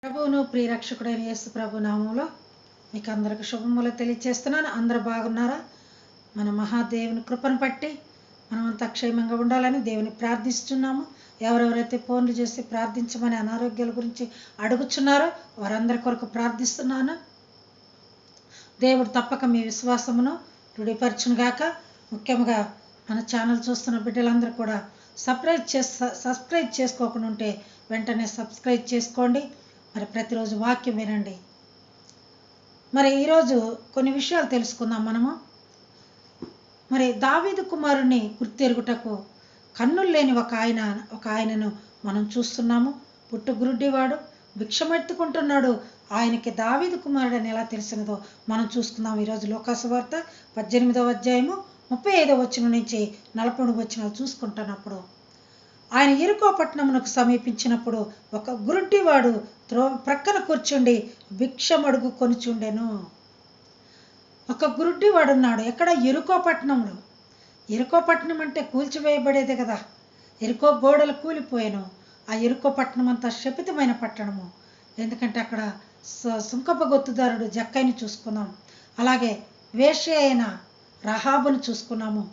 ప్రభువును ప్రియరక్షకుడైన యేసు ప్రభు నామంలో మీకు అందరికి శుభములు తెలియజేస్తున్నాను. అందరూ బాగున్నారా? మన మహాదేవుని కృపను బట్టి మనమంతా క్షేమంగా ఉండాలని దేవుని ప్రార్థిస్తున్నాము. ఎవరెవరైతే ఫోన్లు చేసి ప్రార్థించమని అనారోగ్యాల గురించి అడుగుచున్నారో వారందరి కొరకు ప్రార్థిస్తున్నాను. దేవుడు తప్పక మీ విశ్వాసమును దృఢపరచునుగాక. ముఖ్యంగా మన ఛానల్ చూస్తున్న బిడ్డలందరూ కూడా సబ్స్క్రైబ్ చేసుకోకుండా ఉంటే వెంటనే సబ్స్క్రైబ్ చేసుకోండి. మరి ప్రతిరోజు వాక్యం వినండి. మరి ఈరోజు కొన్ని విషయాలు తెలుసుకుందాం మనము. మరి దావీదు కుమారుని గుర్తెరుగుటకు కన్నులు లేని ఒక ఆయనను మనం చూస్తున్నాము. పుట్టుగురుడ్డివాడు భిక్షమెత్తుకుంటున్నాడు. ఆయనకి దావీదు కుమారుడు అని ఎలా తెలిసినదో మనం చూసుకుందాం. ఈరోజు లోకాసువార్త 18వ అధ్యాయము 35వ వచనం నుంచి 40వ వచనాలు చూసుకుంటున్నప్పుడు, ఆయన యెరికో పట్టణమునకు సమీపించినప్పుడు ఒక గురుడ్డివాడు ప్రక్కన కూర్చుండి భిక్షమడుగు కొనుచుండెను. ఒక గురుడ్డివాడు ఉన్నాడు. ఎక్కడ? యెరికో పట్టణంలో. యెరికో పట్టణం అంటే కూల్చివేయబడేదే కదా. యెరికో గోడలు కూలిపోయాను. ఆ యెరికో పట్టణం అంతా శపితమైన పట్టణము. ఎందుకంటే అక్కడ సుంకపు గొత్తుదారుడు జక్కైని చూసుకున్నాం. అలాగే వేశ్య అయిన రహాబును చూసుకున్నాము.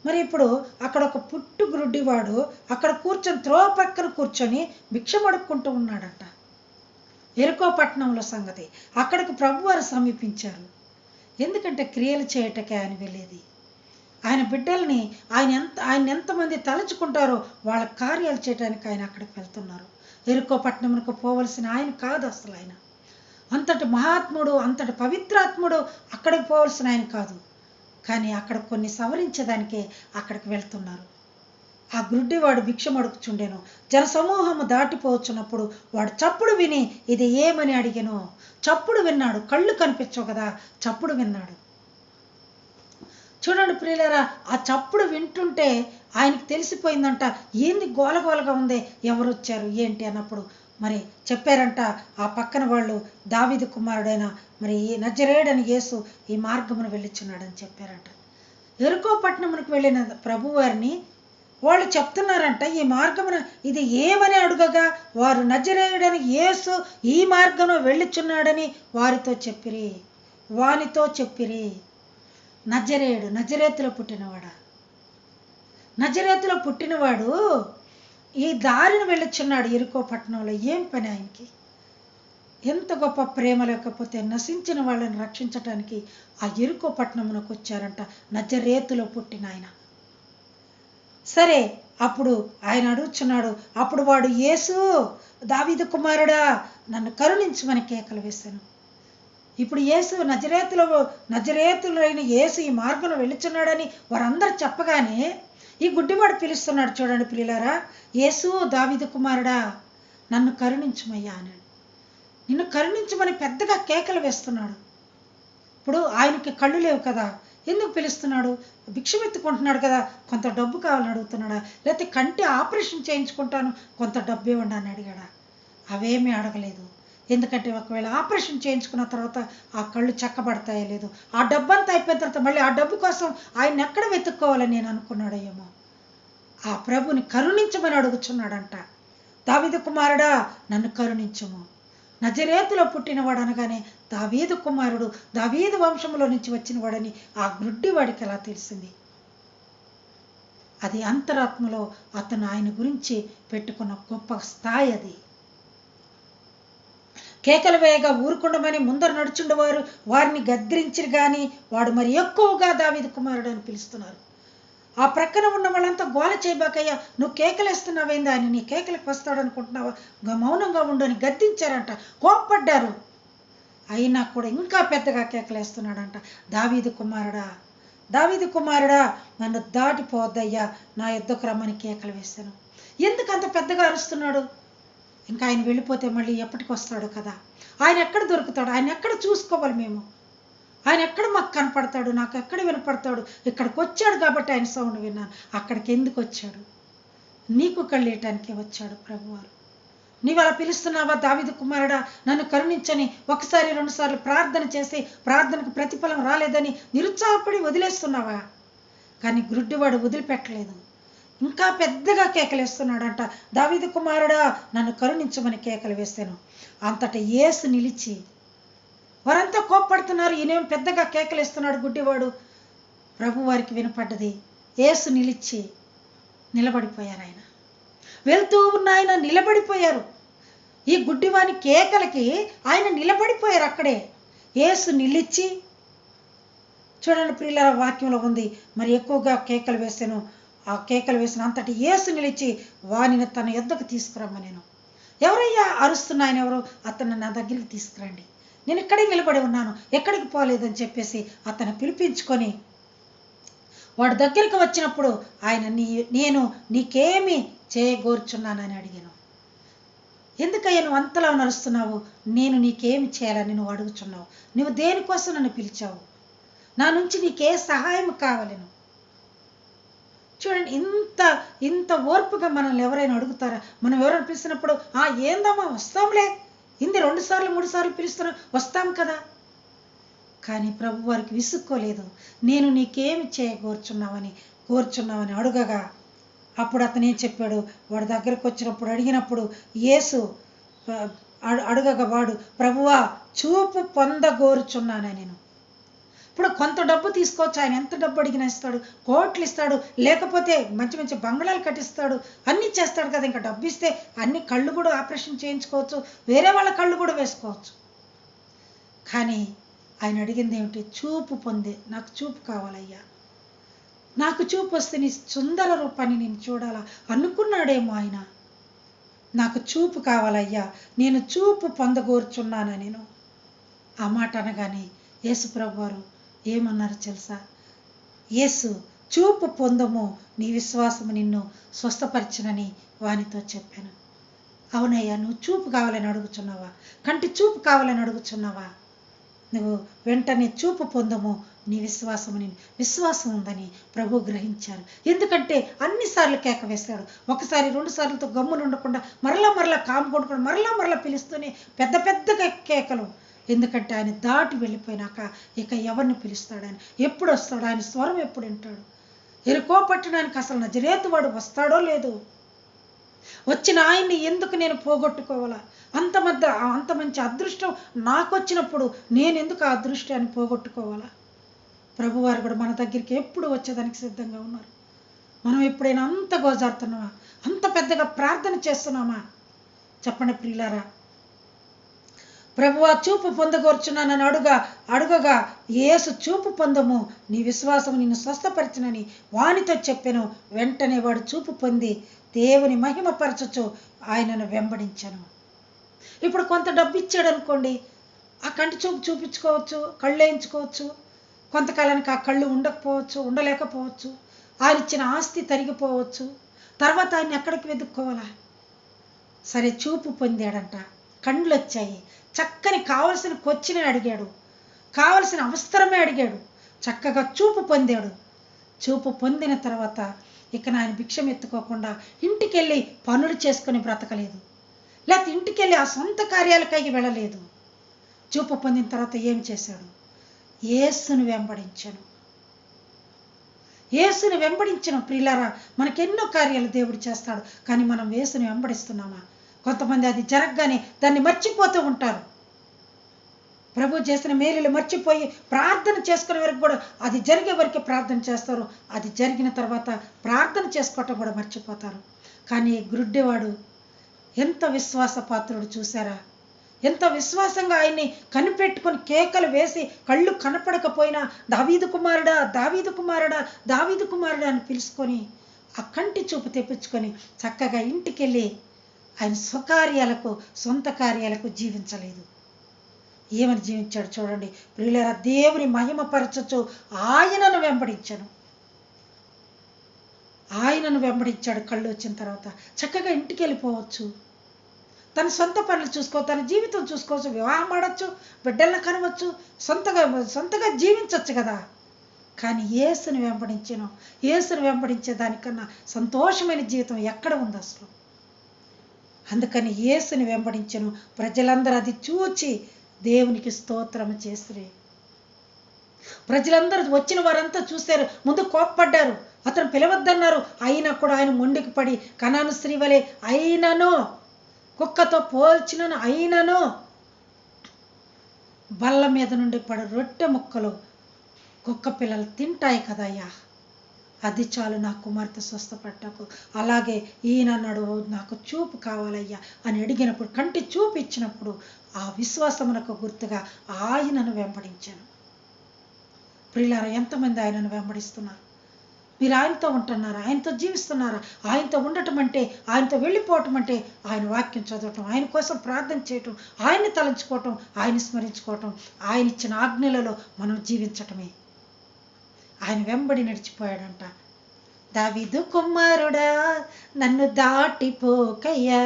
మరి ఇప్పుడు అక్కడ ఒక పుట్టుగురుడ్డివాడు అక్కడ కూర్చొని త్రోవ పక్కన కూర్చొని భిక్షమడుక్కుంటూ ఉన్నాడట. యెరికో పట్టణంలో సంగతి. అక్కడికి ప్రభువారు సమీపించారు. ఎందుకంటే క్రియలు చేయటకే ఆయన వెళ్ళేది. ఆయన బిడ్డల్ని ఆయన ఎంతమంది తలుచుకుంటారో వాళ్ళ కార్యాలు చేయడానికి ఆయన అక్కడికి వెళ్తున్నారు. యెరికో పట్టణమునకు పోవలసిన ఆయన కాదు అసలు. ఆయన అంతటి మహాత్ముడు, అంతటి పవిత్రాత్ముడు అక్కడికి పోవలసిన ఆయన కాదు. కానీ అక్కడ కొన్ని సవరించడానికే అక్కడికి వెళ్తున్నారు. ఆ గుడ్డివాడు భిక్షమడుకుచుండెను. జనసమూహము దాటిపోవచ్చున్నప్పుడు వాడు చప్పుడు విని ఇది ఏమని అడిగెను. చప్పుడు విన్నాడు. కళ్ళు కనిపించవు కదా, చప్పుడు విన్నాడు. చూడండి ప్రియులారా, ఆ చప్పుడు వింటుంటే ఆయనకి తెలిసిపోయిందంట. ఏంది గోలగోలగా ఉంది, ఎవరు వచ్చారు ఏంటి అన్నప్పుడు మరి చెప్పారంట ఆ పక్కన వాళ్ళు, దావీదు కుమారుడైన మరి నజరేయుడైన యేసు ఈ మార్గమును వెళ్ళిచున్నాడని చెప్పారంట. యెరికో పట్టణమునకు వెళ్ళిన ప్రభువారిని వాళ్ళు చెప్తున్నారంట ఈ మార్గమున ఇది ఏమని అడుగగా వారు నజరేయుడైన యేసు ఈ మార్గమున వెళ్ళిచున్నాడని వానితో చెప్పిరి. నజరేయుడు, నజరేతులో పుట్టినవాడా? నజరేతులో పుట్టినవాడు ఈ దారిని వెళ్ళిచున్నాడు యెరికో పట్టణంలో. ఏం పని ఆయనకి? ఎంత గొప్ప ప్రేమ లేకపోతే నశించిన వాళ్ళని రక్షించటానికి ఆ యెరికో పట్టణమునకు వచ్చారంట నజరేతులో పుట్టిన ఆయన. సరే, అప్పుడు ఆయన అడుగుచున్నాడు. అప్పుడు వాడు, యేసు దావీదు కుమారుడా నన్ను కరుణించమని కేకలు వేశాను. ఇప్పుడు యేసు నజరేతులైన యేసు ఈ మార్గంలో వెళ్ళుచున్నాడని వారందరూ చెప్పగానే ఈ గుడ్డివాడు పిలుస్తున్నాడు. చూడండి పిల్లారా, యేసు దావీదు కుమారుడా నన్ను కరుణించమయ్యా అన్నాడు. నిన్ను కరుణించమని పెద్దగా కేకలు వేస్తున్నాడు. ఇప్పుడు ఆయనకి కళ్ళు లేవు కదా, ఎందుకు పిలుస్తున్నాడు? భిక్షమెత్తుకుంటున్నాడు కదా, కొంత డబ్బు కావాలని అడుగుతున్నాడా? లేకపోతే కంటి ఆపరేషన్ చేయించుకుంటాను కొంత డబ్బు ఇవ్వండి అని అడిగాడా? అవేమీ అడగలేదు. ఎందుకంటే ఒకవేళ ఆపరేషన్ చేయించుకున్న తర్వాత ఆ కళ్ళు చక్కబడతాయో లేదు, ఆ డబ్బు అంతా అయిపోయిన తర్వాత మళ్ళీ ఆ డబ్బు కోసం ఆయన ఎక్కడ వెతుక్కోవాలని నేను అనుకున్నాడో ఏమో. ఆ ప్రభుని కరుణించమని అడుగుచున్నాడంట. దావీదు కుమారుడా నన్ను కరుణించుము. నజరేతులో పుట్టినవాడు అనగానే దావీదు కుమారుడు, దావీదు వంశంలో నుంచి వచ్చిన వాడని ఆ గుడ్డివాడికి ఎలా తెలిసింది? అది అంతరాత్మలో అతను ఆయన గురించి పెట్టుకున్న గొప్ప స్థాయి. అది కేకలు వేయగా ఊరుకుండమని ముందర నడుచుండేవారు వారిని గద్దించిరు గాని వాడు మరి ఎక్కువగా దావీదు కుమారుడు అని పిలుస్తున్నారు. ఆ ప్రక్కన ఉన్న వాళ్ళంతా గోల చేయబాకయ్యా, నువ్వు కేకలేస్తున్నావేందా అని, నీ కేకలకు వస్తాడు అనుకుంటున్నావా, మౌనంగా ఉండు అని గద్దించారంట. కోప్పడ్డారు. అయినా కూడా ఇంకా పెద్దగా కేకలేస్తున్నాడంట. దావీదు కుమారుడా నన్ను దాటిపోవద్దయ్యా, నా యుద్ధకు రమ్మని కేకలు వేశాను. ఎందుకు అంత పెద్దగా అరుస్తున్నాడు? ఇంకా ఆయన వెళ్ళిపోతే మళ్ళీ ఎప్పటికి వస్తాడు కదా, ఆయన ఎక్కడ దొరుకుతాడు? ఆయన ఎక్కడ చూసుకోవాలి మేము? ఆయన ఎక్కడ మాకు కనపడతాడు? నాకు ఎక్కడ వినపడతాడు? ఇక్కడికి వచ్చాడు కాబట్టి ఆయన సౌండ్ విన్నాను. అక్కడికి ఎందుకు వచ్చాడు? నీకు కళ్ళేయటానికే వచ్చాడు ప్రభువారు. నీవు అలా పిలుస్తున్నావా? దావీదు కుమారుడా నన్ను కరుణించని 1 సారి 2 సార్లు ప్రార్థన చేసి ప్రార్థనకు ప్రతిఫలం రాలేదని నిరుత్సాహపడి వదిలేస్తున్నావా? కానీ గుడ్డివాడు వదిలిపెట్టలేదు. ఇంకా పెద్దగా కేకలేస్తున్నాడంట, దావీదు కుమారుడా నన్ను కరుణించమని కేకలు వేస్తాను. అంతటా యేసు నిలిచి, వారంతా కోప్పడుతున్నారు, ఈయనేం పెద్దగా కేకలేస్తున్నాడు గుడ్డివాడు. ప్రభు వారికి వినపడ్డది. యేసు నిలిచి నిలబడిపోయారు. ఆయన వెళ్తూ ఉన్న ఆయన నిలబడిపోయారు. ఈ గుడ్డివాని కేకలకి ఆయన నిలబడిపోయారు అక్కడే. యేసు నిలిచి, చూడండి ప్రియులారా, వాక్యంలో ఉంది, మరి ఎక్కువగా కేకలు వేసాను. ఆ కేకలు వేసిన అంతటి యేసు నిలిచి వానిని తన యొద్దకు తీసుకురమ్మనేను. ఎవరయ్యా అరుస్తున్న ఆయన ఎవరు? అతను నా దగ్గరికి తీసుకురండి, నేను ఇక్కడే నిలబడి ఉన్నాను, ఎక్కడికి పోలేదని చెప్పేసి అతను పిలిపించుకొని వాడి దగ్గరికి వచ్చినప్పుడు ఆయన నేను నీకేమి చేయగోర్చున్నానని అడిగాను. ఎందుకయ్యా నువ్వు అంతలా నడుస్తున్నావు? నేను నీకేమి చేయాలని నువ్వు అడుగుచున్నావు? నువ్వు దేనికోసం నన్ను పిలిచావు? నా నుంచి నీకే సహాయం కావాలను? చూడండి, ఇంత ఓర్పుగా మనల్ని ఎవరైనా అడుగుతారా? మనం ఎవరైనా పిలిచినప్పుడు ఏందమ్మా వస్తాంలే, ఇంది 2 సార్లు 3 సార్లు పిలుస్తున్నా, వస్తాం కదా. కానీ ప్రభు వారికి విసుక్కోలేదు. నేను నీకేమి కోరుచున్నావని అడుగగా అప్పుడు అతను ఏం చెప్పాడు? వాడి దగ్గరకు వచ్చినప్పుడు అడిగినప్పుడు యేసు అడుగగా వాడు, ప్రభువా చూపు పొందగోరుచున్నాను నేను. ఇప్పుడు కొంత డబ్బు తీసుకోవచ్చు, ఆయన ఎంత డబ్బు అడిగినా ఇస్తాడు, కోట్లు ఇస్తాడు, లేకపోతే మంచి మంచి బంగ్లాలు కట్టిస్తాడు, అన్నీ చేస్తాడు కదా. ఇంకా డబ్బు ఇస్తే అన్ని కళ్ళు కూడా ఆపరేషన్ చేయించుకోవచ్చు, వేరే వాళ్ళ కళ్ళు కూడా వేసుకోవచ్చు. కానీ ఆయన అడిగింది ఏమిటి? చూపు పొందే. నాకు చూపు కావాలయ్యా, నాకు చూపు వస్తే నీ సుందర రూపాన్ని నేను చూడాలా అనుకున్నాడేమో ఆయన. నాకు చూపు కావాలయ్యా, నేను చూపు పొందగోరుచున్నాను నేను. ఆ మాట అనగానే యేసు ప్రభు వారు ఏమన్నారు తెలుసా? యేసు, చూపు పొందము, నీ విశ్వాసము నిన్ను స్వస్థపరిచినని వానితో చెప్పాను. అవునయ్యా, నువ్వు చూపు కావాలని అడుగుచున్నావా? కంటి చూపు కావాలని అడుగుచున్నావా? నువ్వు వెంటనే చూపు పొందము, నీ విశ్వాసం ఉందని ప్రభు గ్రహించారు. ఎందుకంటే అన్నిసార్లు కేక వేశాడు. 1 సారి 2 సార్లతో గమ్మున ఉండకుండా మరలా కాము కొడుకుండా మరలా పిలుస్తూనే పెద్ద కేకలు. ఎందుకంటే ఆయన దాటి వెళ్ళిపోయినాక ఇక ఎవరిని పిలుస్తాడు? ఆయన ఎప్పుడు వస్తాడు? ఆయన స్వరం ఎప్పుడు వింటాడు? ఎరుకో పట్టడానికి అసలు నజరేతు వాడు వస్తాడో లేదో? వచ్చిన ఆయన్ని ఎందుకు నేను పోగొట్టుకోవాలా? అంత మంచి అదృష్టం నాకు వచ్చినప్పుడు నేను ఎందుకు ఆ అదృష్టాన్ని పోగొట్టుకోవాలా? ప్రభువారు కూడా మన దగ్గరికి ఎప్పుడు వచ్చేదానికి సిద్ధంగా ఉన్నారు. మనం ఎప్పుడైనా అంత గోజారుతున్నామా? అంత పెద్దగా ప్రార్థన చేస్తున్నామా? చెప్పండి ప్రియులారా. ప్రభువా చూపు పొందగోర్చున్నానని అడుగగా యేసు, చూపు పొందము, నీ విశ్వాసము నిన్ను స్వస్థపరిచినని వానితో చెప్పెను. వెంటనే వాడు చూపు పొంది దేవుని మహిమపరచచ్చు ఆయనను వెంబడించను. ఇప్పుడు కొంత డబ్బు ఇచ్చాడు అనుకోండి, ఆ కంటి చూపు చూపించుకోవచ్చు, కళ్ళు వేయించుకోవచ్చు. కొంతకాలానికి ఆ కళ్ళు ఉండలేకపోవచ్చు. ఆయన ఇచ్చిన ఆస్తి తరిగిపోవచ్చు. తర్వాత ఆయన ఎక్కడికి వెతుక్కోవాలా? సరే, చూపు పొందాడంట, కళ్ళు వచ్చాయి, చక్కని కావలసిన కొచ్చినే అడిగాడు, కావలసిన అవసరమే అడిగాడు, చక్కగా చూపు పొందాడు. చూపు పొందిన తర్వాత ఇక ఆయన భిక్షం ఎత్తుకోకుండా ఇంటికెళ్ళి పనులు చేసుకొని బ్రతకలేదు, లేకపోతే ఇంటికెళ్ళి ఆ సొంత కార్యాలకై వెళ్ళలేదు. చూపు పొందిన తర్వాత ఏం చేశాడు? యేసును వెంబడించను. ప్రియులారా, మనకెన్నో కార్యాలు దేవుడు చేస్తాడు, కానీ మనం యేసుని వెంబడిస్తున్నామా? కొంతమంది అది జరగగానే దాన్ని మర్చిపోతూ ఉంటారు. ప్రభు చేసిన మేలులు మర్చిపోయి ప్రార్థన చేసుకునే వరకు కూడా, అది జరిగే వరకే ప్రార్థన చేస్తారు, అది జరిగిన తర్వాత ప్రార్థన చేసుకోవటం కూడా మర్చిపోతారు. కానీ గుడ్డివాడు ఎంత విశ్వాసపాత్రుడు చూసారా? ఎంత విశ్వాసంగా ఆయన్ని కనిపెట్టుకొని కేకలు వేసి కళ్ళు కనపడకపోయినా దావీదు కుమారుడా, దావీదు కుమారుడా, దావీదు కుమారుడా అని పిలుచుకొని ఆ కంటి చూపు తెప్పించుకొని చక్కగా ఇంటికెళ్ళి ఆయన సొంత కార్యాలకు జీవించలేదు. ఏమని జీవించాడు చూడండి ప్రియులారా. దేవుని మహిమపరచచ్చు ఆయనను వెంబడించాడు. కళ్ళు వచ్చిన తర్వాత చక్కగా ఇంటికి వెళ్ళిపోవచ్చు, తన సొంత పనులు చూసుకోవచ్చు, తన జీవితం చూసుకోవచ్చు, వివాహం ఆడచ్చు, బిడ్డలను కనవచ్చు, సొంతగా జీవించవచ్చు కదా. కానీ యేసుని వెంబడించే దానికన్నా సంతోషమైన జీవితం ఎక్కడ ఉంది అసలు? అందుకని యేసుని వెంబడించెను. ప్రజలందరూ అది చూచి దేవునికి స్తోత్రం చేసిరి. ప్రజలందరూ వచ్చిన వారంతా చూశారు, ముందు కోప్పడ్డారు, అతను పిలవద్దన్నారు, అయినా కూడా ఆయన మొండికి పడి కనాను స్త్రీ వలె అయినను, కుక్కతో పోల్చినను అయినను బల్ల మీద నుండి పడు రొట్టె ముక్కలు కుక్క పిల్లలు తింటాయి కదయ్యా, అది చాలు నా కుమార్తె స్వస్థపడ్డకు. అలాగే ఈయన అన్నాడు, నాకు చూపు కావాలయ్యా అని అడిగినప్పుడు, కంటి చూపు ఇచ్చినప్పుడు ఆ విశ్వాసమునకు గుర్తుగా ఆయనను వెంబడించాను. ప్రియులారా, ఎంతమంది ఆయనను వెంబడిస్తున్నారు? మీరు ఆయనతో ఉంటున్నారా? ఆయనతో జీవిస్తున్నారా? ఆయనతో ఉండటం అంటే, ఆయనతో వెళ్ళిపోవటం అంటే ఆయన వాక్యం చదవటం, ఆయన కోసం ప్రార్థన చేయటం, ఆయన్ని తలంచుకోవటం, ఆయన్ని స్మరించుకోవటం, ఆయన ఇచ్చిన ఆజ్ఞలలో మనం జీవించటమే. ఆయన వెంబడి నడిచిపోయాడంట. దావీదు కుమారుడా నన్ను దాటిపోకయ్యా,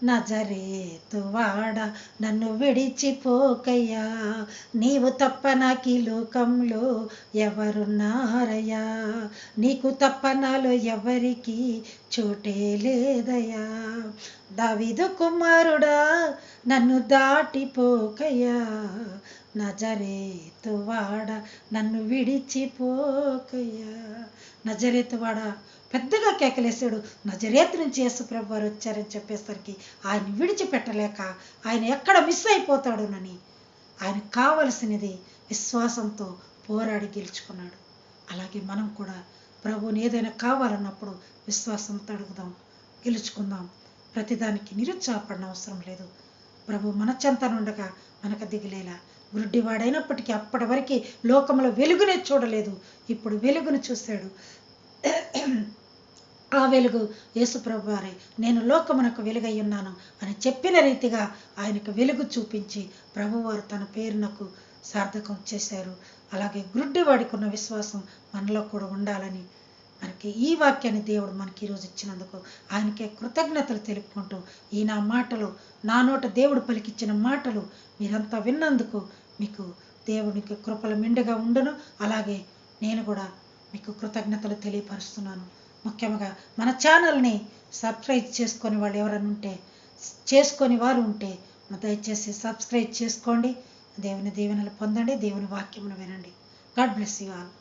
నజరేతు వాడ నన్ను విడిచిపోకయ్యా, నీవు తప్ప నాకు ఈ లోకంలో ఎవరున్నారయ్యా, నీకు తప్ప నాలో ఎవరికి చోటే లేదయ్యా. దావీదు కుమారుడా నన్ను దాటిపోకయ్యా, నజరేతు వాడ నన్ను విడిచిపోకయ్యా. నజరేతు వాడ పెద్దగా కేకలేసాడు. నజరేతు నుంచి యేసుప్రభు వారు వచ్చారని చెప్పేసరికి ఆయన విడిచిపెట్టలేక ఆయన ఎక్కడ మిస్ అయిపోతాడోనని ఆయనకు కావలసినది విశ్వాసంతో పోరాడి గెలుచుకున్నాడు. అలాగే మనం కూడా ప్రభువుని ఏదైనా కావాలన్నప్పుడు విశ్వాసంతో అడుగుదాం, గెలుచుకుందాం. ప్రతిదానికి నిరుత్సాహపడిన అవసరం లేదు. ప్రభు మన చెంతనుండగా మనకు దిగులేలా. గుడ్డివాడైనప్పటికీ అప్పటి వరకు లోకంలో వెలుగునే చూడలేదు, ఇప్పుడు వెలుగును చూశాడు. ఆ వెలుగు యేసుప్రభు వారే, నేను లోకమునకు వెలుగై ఉన్నాను అని చెప్పిన రీతిగా ఆయనకు వెలుగు చూపించి ప్రభువారు తన పేరునకు సార్థకం చేశారు. అలాగే గుడ్డివాడికి ఉన్న విశ్వాసం మనలో కూడా ఉండాలని మనకి ఈ వాక్యాన్ని దేవుడు మనకి ఈరోజు ఇచ్చినందుకు ఆయనకే కృతజ్ఞతలు తెలుపుకుంటూ, ఈ నా మాటలు, నా నోట దేవుడు పలికిచ్చిన మాటలు మీరంతా విన్నందుకు మీకు దేవునికి కృపలు మెండుగా ఉండును. అలాగే నేను కూడా మీకు కృతజ్ఞతలు తెలియపరుస్తున్నాను. ముఖ్యంగా మన ఛానల్ని సబ్స్క్రైబ్ చేసుకొని వాళ్ళు ఎవరైనా ఉంటే, చేసుకొని వారు ఉంటే దయచేసి సబ్స్క్రైబ్ చేసుకోండి. దేవుని దీవెనలు పొందండి, దేవుని వాక్యమును వినండి. God bless you all.